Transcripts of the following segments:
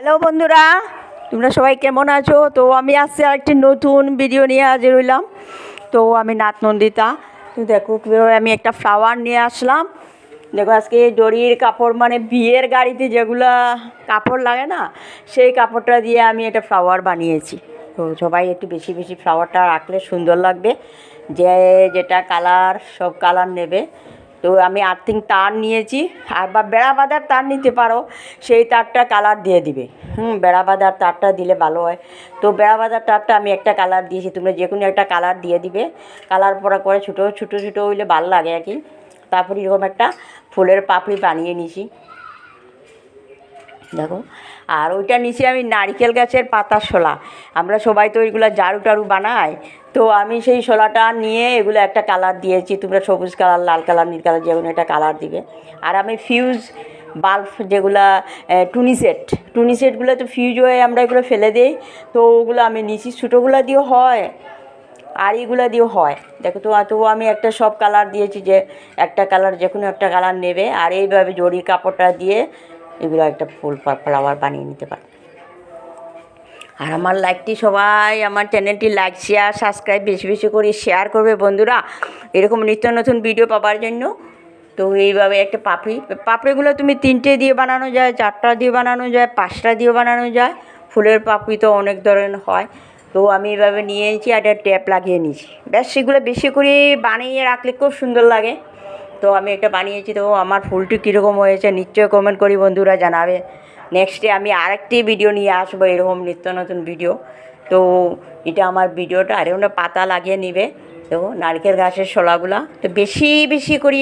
Hello বন্ধুরা, তোমরা সবাই কেমন আছো? তো আমি আসছি আরেকটি নতুন ভিডিও নিয়ে হাজির হইলাম। তো আমি নাথ নন্দিতা। তো দেখো কীভাবে আমি একটা ফ্লাওয়ার নিয়ে আসলাম। দেখো আজকে জরির কাপড়, মানে বিয়ের গাড়িতে যেগুলা কাপড় লাগে না, সেই কাপড়টা দিয়ে আমি একটা ফ্লাওয়ার বানিয়েছি। তো সবাই একটু বেশি বেশি ফ্লাওয়ারটা রাখলে সুন্দর লাগবে। যে যেটা কালার, সব কালার নেবে। তো আমি আর্থিং তার নিয়েছি, আর বা বেড়া বাঁধার তার নিতে পারো, সেই তারটা কালার দিয়ে দিবে। বেড়া বাঁধার তারটা দিলে ভালো হয়। তো বেড়া বাঁধার তারটা আমি একটা কালার দিয়েছি, তোমরা যে কোনো একটা কালার দিয়ে দিবে। কালার পরা করে ছোটো ছোটো ছোটো হইলে ভালো লাগে আর কি। তারপরে এরকম একটা ফুলের পাপড়ি বানিয়ে নিয়েছি, দেখো। আর ওইটা নিচে আমি নারকেল গাছের পাতার শোলা। আমরা সবাই তো ওইগুলো ঝাড়ু টাড়ু বানাই। তো আমি সেই শোলাটা নিয়ে এগুলো একটা কালার দিয়েছি। তোমরা সবুজ কালার, লাল কালার, নীল কালার, যে কোনো একটা কালার দিবে। আর আমি ফিউজ বাল্ব, যেগুলা টুনি সেটগুলো তো ফিউজ হয়ে আমরা এগুলো ফেলে দিই। তো ওগুলো আমি নিচি, ছোটোগুলো দিয়েও হয় আর এইগুলো দিয়েও হয়। দেখো তো আমি একটা সব কালার দিয়েছি, যে একটা কালার যে কোনো একটা কালার নেবে। আর এইভাবে জরির কাপড়টা দিয়ে এগুলো একটা ফুল ফ্লাওয়ার বানিয়ে নিতে পারে। আর আমার লাইকটি সবাই, আমার চ্যানেলটি লাইক, শেয়ার, সাবস্ক্রাইব বেশি বেশি করে শেয়ার করবে বন্ধুরা, এরকম নিত্য নতুন ভিডিও পাওয়ার জন্য। তো এইভাবে একটা পাপড়িগুলো তুমি 3টে দিয়ে বানানো যায়, 4টা দিয়ে বানানো যায়, 5টা দিয়ে বানানো যায়। ফুলের পাপড়ি তো অনেক ধরনের হয়। তো আমি এইভাবে নিয়েছি আর একটা ট্যাপ লাগিয়ে নিয়েছি। ব্যাস সেগুলো বেশি করে বানিয়ে রাখলে খুব সুন্দর লাগে। তো আমি একটা বানিয়েছি। তো আমার ফুলটি কীরকম হয়েছে নিশ্চয়ই কমেন্ট করি বন্ধুরা জানাবে। নেক্সটে আমি আরেকটি ভিডিও নিয়ে আসবো, এরকম নিত্য নতুন ভিডিও। তো এটা আমার ভিডিওটা। আর ওটা পাতা লাগিয়ে নিবে, দেখো নারকেল গাছের শোলাগুলা তো বেশি বেশি করে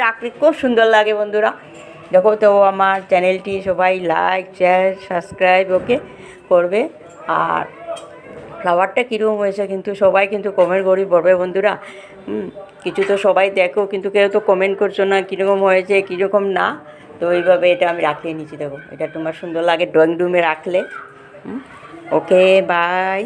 রাখলে খুব সুন্দর লাগে বন্ধুরা, দেখো। তো আমার চ্যানেলটি সবাই লাইক, শেয়ার, সাবস্ক্রাইব ওকে করবে। আর ফ্লাওয়ারটা কীরকম হয়েছে কিন্তু সবাই কিন্তু কমেন্ট করে বলবে বন্ধুরা। কিছু তো সবাই দেখো, কিন্তু কেউ তো কমেন্ট করছো না কীরকম হয়েছে কীরকম না। তো এইভাবে এটা আমি রাখিয়ে নিচ্ছি, দেখো। এটা তোমার সুন্দর লাগে ড্রয়িং রুমে রাখলে। ওকে, বাই।